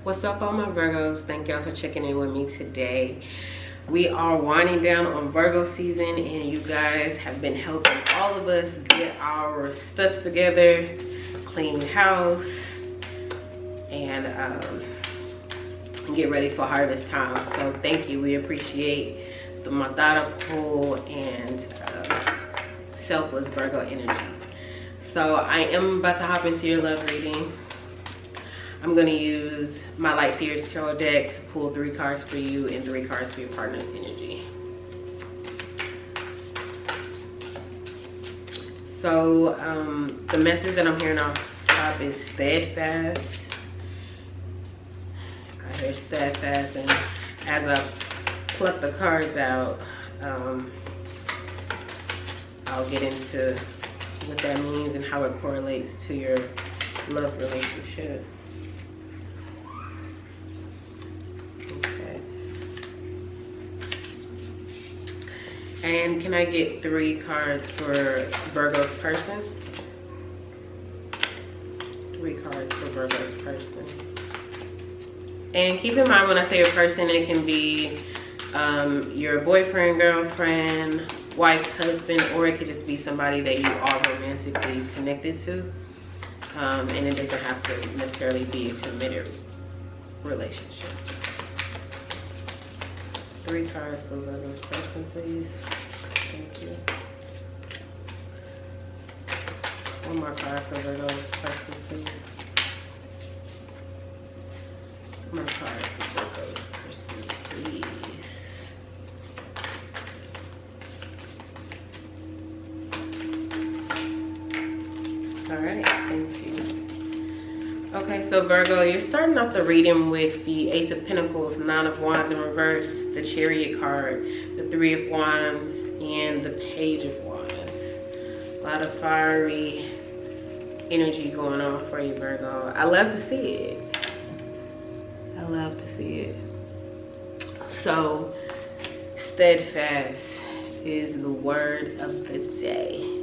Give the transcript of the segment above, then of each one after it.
What's up, all my Virgos? Thank y'all for checking in with me today. We are winding down on Virgo season, and you guys have been helping all of us get our stuff together, clean house, and get ready for harvest time. So thank you. We appreciate the methodical and selfless Virgo energy. So I am about to hop into your love reading. I'm going to use my Light Series Tarot deck to pull 3 cards for you and 3 cards for your partner's energy. So the message that I'm hearing off top is steadfast. I hear steadfast, and as I pluck the cards out, I'll get into what that means and how it correlates to your love relationship. And can I get 3 cards for Virgo's person? 3 cards for Virgo's person. And keep in mind, when I say a person, it can be your boyfriend, girlfriend, wife, husband, or it could just be somebody that you are romantically connected to. And it doesn't have to necessarily be a committed relationship. 3 cards for Virgo's person, please. Thank you. 1 more card for Virgo's person, please. 1 more card for Virgo's person, please. Alright, thank you. Okay, so Virgo, you're starting off the reading with the Ace of Pentacles, 9 of Wands in reverse, the Chariot card, the 3 of Wands, and the Page of Wands. A lot of fiery energy going on for you, Virgo. I love to see it. I love to see it. So, steadfast is the word of the day.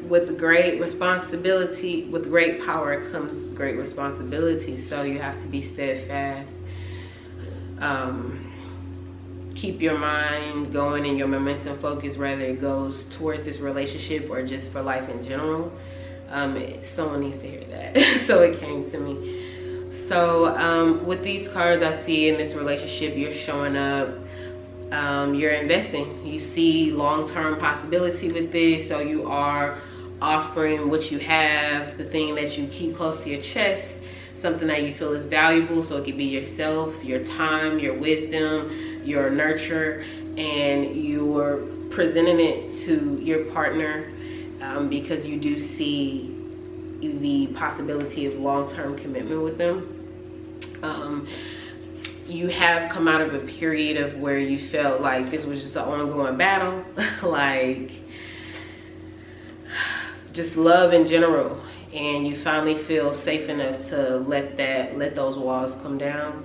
With great responsibility, with great power comes great responsibility. So you have to be steadfast. Keep your mind going and your momentum focused, whether it goes towards this relationship or just for life in general. Someone needs to hear that. So it came to me. So with these cards, I see in this relationship, you're showing up. You're investing. You see long-term possibility with this. So you are offering what you have, the thing that you keep close to your chest, something that you feel is valuable. So it could be yourself, your time, your wisdom, your nurture, and you're presenting it to your partner because you do see the possibility of long-term commitment with them. You have come out of a period of where you felt like this was just an ongoing battle, like just love in general, and you finally feel safe enough to let those walls come down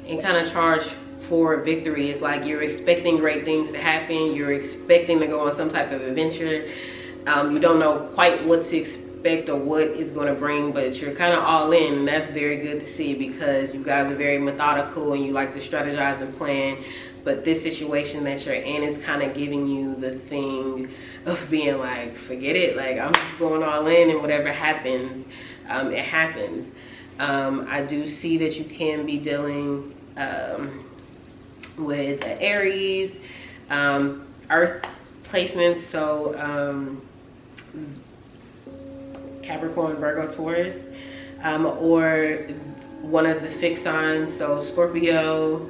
and kind of charge for victory. It's like you're expecting great things to happen. You're expecting to go on some type of adventure. You don't know quite what to expect or what it's going to bring, but you're kind of all in, and that's very good to see because you guys are very methodical and you like to strategize and plan. But this situation that you're in is kind of giving you the thing of being like, forget it, like I'm just going all in, and whatever happens, it happens. I do see that you can be dealing with Aries, Earth placements, so Capricorn, Virgo, Taurus, or one of the fixed signs, so Scorpio,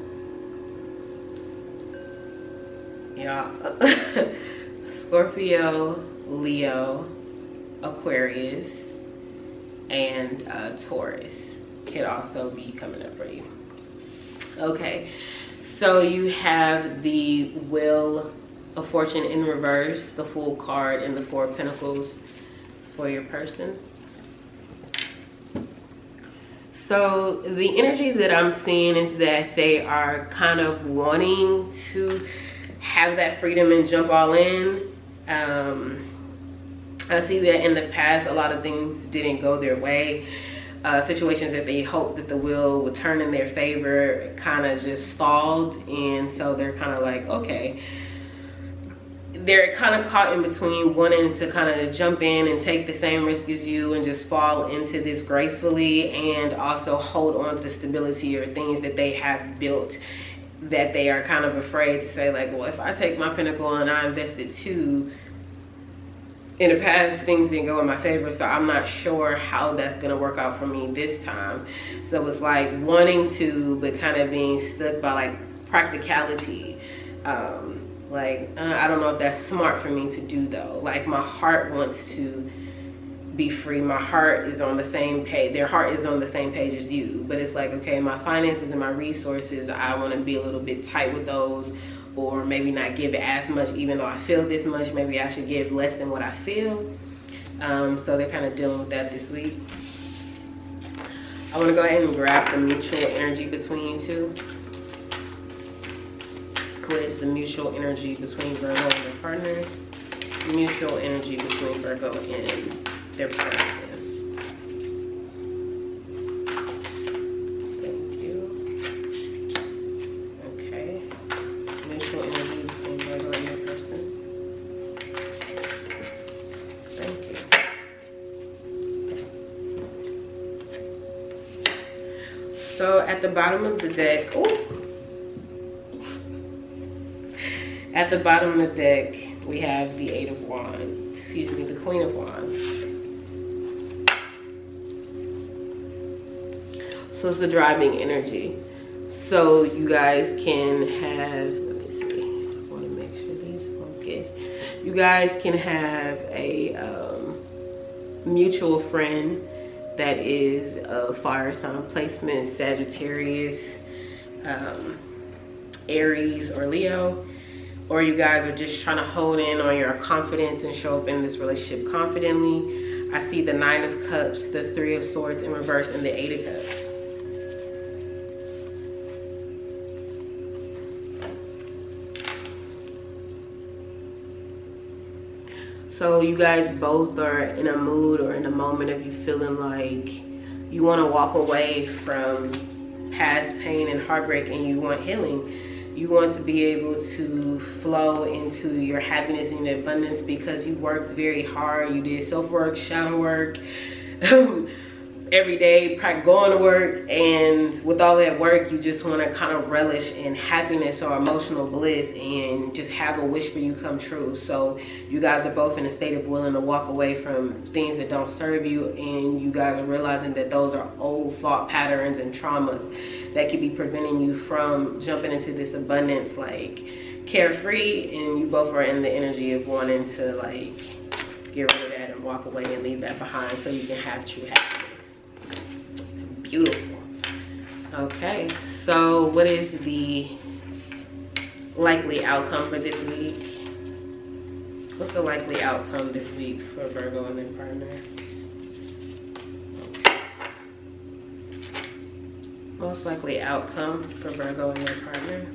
yeah, Scorpio, Leo, Aquarius, and Taurus could also be coming up for you. Okay, so you have the Wheel of Fortune in reverse, the Fool card, and the 4 of Pentacles for your person. So the energy that I'm seeing is that they are kind of wanting to have that freedom and jump all in. I see that in the past, a lot of things didn't go their way. Situations that they hoped that the wheel would turn in their favor kind of just stalled. And so they're kind of like, okay. They're kind of caught in between wanting to kind of jump in and take the same risk as you and just fall into this gracefully, and also hold on to the stability or things that they have built that they are kind of afraid to say, like, well, if I take my pinnacle and I invested too, in the past things didn't go in my favor, so I'm not sure how that's gonna work out for me this time. So it's like wanting to, but kind of being stuck by like practicality. I don't know if that's smart for me to do though. Like, my heart wants to be free. My heart is on the same page. Their heart is on the same page as you. But it's like, okay, my finances and my resources, I want to be a little bit tight with those, or maybe not give as much, even though I feel this much. Maybe I should give less than what I feel. So they're kind of dealing with that this week. I want to go ahead and grab the mutual energy between you two. What is the mutual energy between Virgo and their partner? Mutual energy between Virgo and their person. Thank you. Okay. Mutual energy between Virgo and their person. Thank you. So at the bottom of the deck, at the bottom of the deck, we have the Eight of Wands, excuse me, the Queen of Wands. So it's the driving energy. So you guys can have, let me see, I want to make sure these focus. You guys can have a mutual friend that is a fire sign placement, Sagittarius, Aries, or Leo. Or you guys are just trying to hold in on your confidence and show up in this relationship confidently. I see the Nine of Cups, the Three of Swords in reverse, and the Eight of Cups. So you guys both are in a mood or in a moment of you feeling like you want to walk away from past pain and heartbreak, and you want healing. You want to be able to flow into your happiness and your abundance because you worked very hard. You did self-work, shadow work, every day, going to work. And with all that work, you just want to kind of relish in happiness or emotional bliss and just have a wish for you come true. So you guys are both in a state of willing to walk away from things that don't serve you. And you guys are realizing that those are old thought patterns and traumas that could be preventing you from jumping into this abundance, like carefree. And you both are in the energy of wanting to like get rid of that and walk away and leave that behind so you can have true happiness. Beautiful. Okay, so what is the likely outcome for this week? What's the likely outcome this week for Virgo and their partner? Most likely outcome for Virgo and their partner.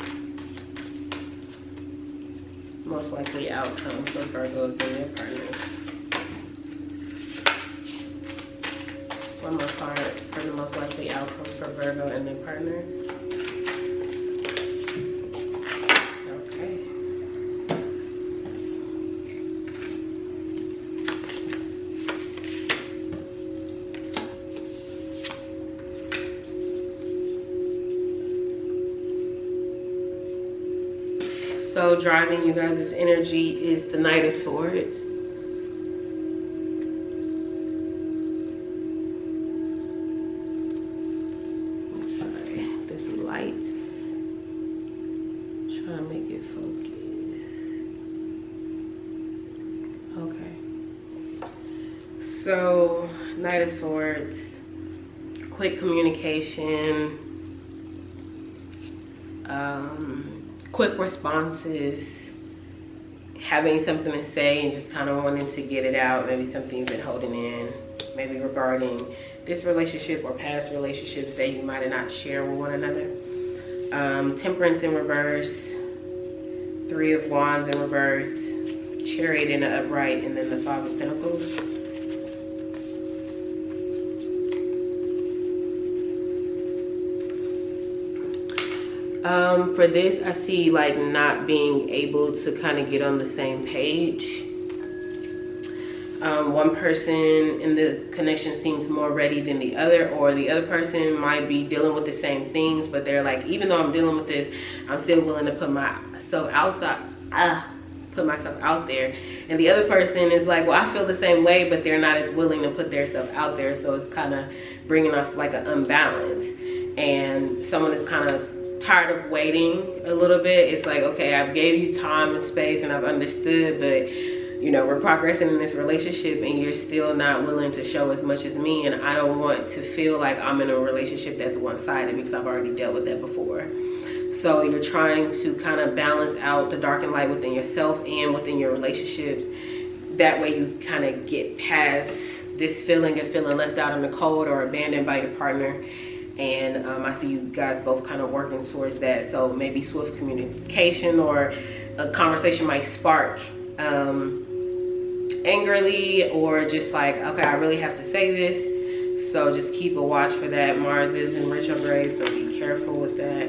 Most likely outcome for Virgos and their partners. One more card for the most likely outcome for Virgo and their partner. Okay. So driving you guys' energy is the Knight of Swords. So, Knight of Swords, quick communication, quick responses, having something to say and just kind of wanting to get it out, maybe something you've been holding in, maybe regarding this relationship or past relationships that you might not share with one another. Temperance in reverse, Three of Wands in reverse, Chariot in the upright, and then the Five of Pentacles. For this, I see like not being able to kind of get on the same page. One person in the connection seems more ready than the other, or the other person might be dealing with the same things, but they're like, even though I'm dealing with this, I'm still willing to put myself out there. And the other person is like, well, I feel the same way, but they're not as willing to put themselves out there. So it's kind of bringing up like an unbalance, and someone is kind of tired of waiting a little bit. It's like, okay, I've gave you time and space and I've understood, but you know, we're progressing in this relationship and you're still not willing to show as much as me, and I don't want to feel like I'm in a relationship that's one-sided, because I've already dealt with that before. So you're trying to kind of balance out the dark and light within yourself and within your relationships. That way you kind of get past this feeling of feeling left out in the cold or abandoned by your partner. And I see you guys both kind of working towards that. So maybe swift communication, or a conversation might spark angrily, or just like, okay, I really have to say this. So just keep a watch for that. Mars is in retrograde, so be careful with that.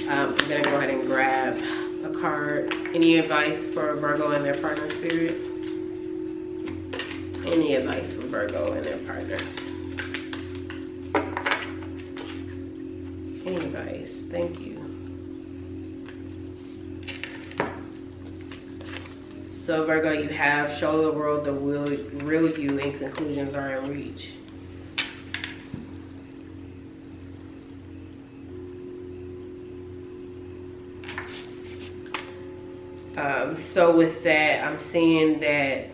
I'm gonna go ahead and grab a card. Any advice for Virgo and their partner, spirit? Any advice for Virgo and their partner? Any advice? Thank you. So Virgo, you have show the world the real you, and conclusions are in reach. So with that, I'm seeing that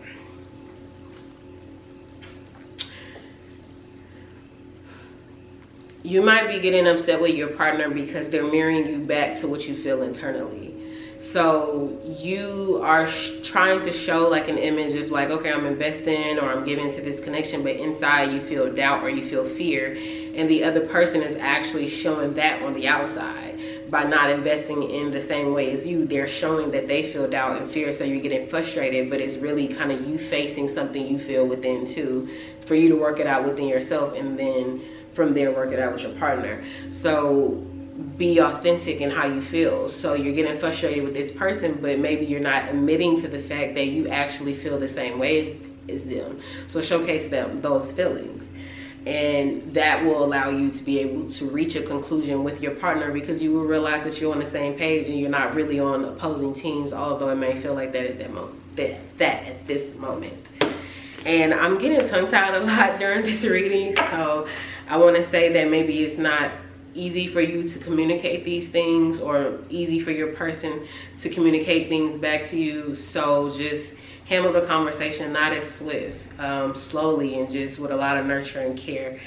you might be getting upset with your partner because they're mirroring you back to what you feel internally. So you are trying to show like an image of like, okay, I'm investing or I'm giving to this connection, but inside you feel doubt or you feel fear. And the other person is actually showing that on the outside. By not investing in the same way as you, they're showing that they feel doubt and fear, so you're getting frustrated, but it's really kind of you facing something you feel within too. It's for you to work it out within yourself, and then from there work it out with your partner. So be authentic in how you feel. So you're getting frustrated with this person, but maybe you're not admitting to the fact that you actually feel the same way as them. So showcase those feelings. And that will allow you to be able to reach a conclusion with your partner, because you will realize that you're on the same page and you're not really on opposing teams, although it may feel like that at that moment, at this moment. And I'm getting tongue-tied a lot during this reading, so I want to say that maybe it's not easy for you to communicate these things, or easy for your person to communicate things back to you. So just handle the conversation not as swift, slowly, and just with a lot of nurture and care.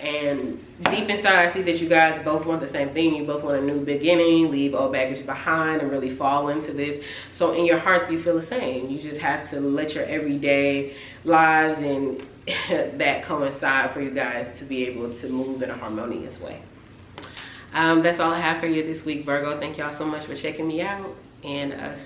And deep inside, I see that you guys both want the same thing. You both want a new beginning, leave old baggage behind, and really fall into this. So in your hearts, you feel the same. You just have to let your everyday lives and that coincide for you guys to be able to move in a harmonious way. That's all I have for you this week, Virgo. Thank y'all so much for checking me out, and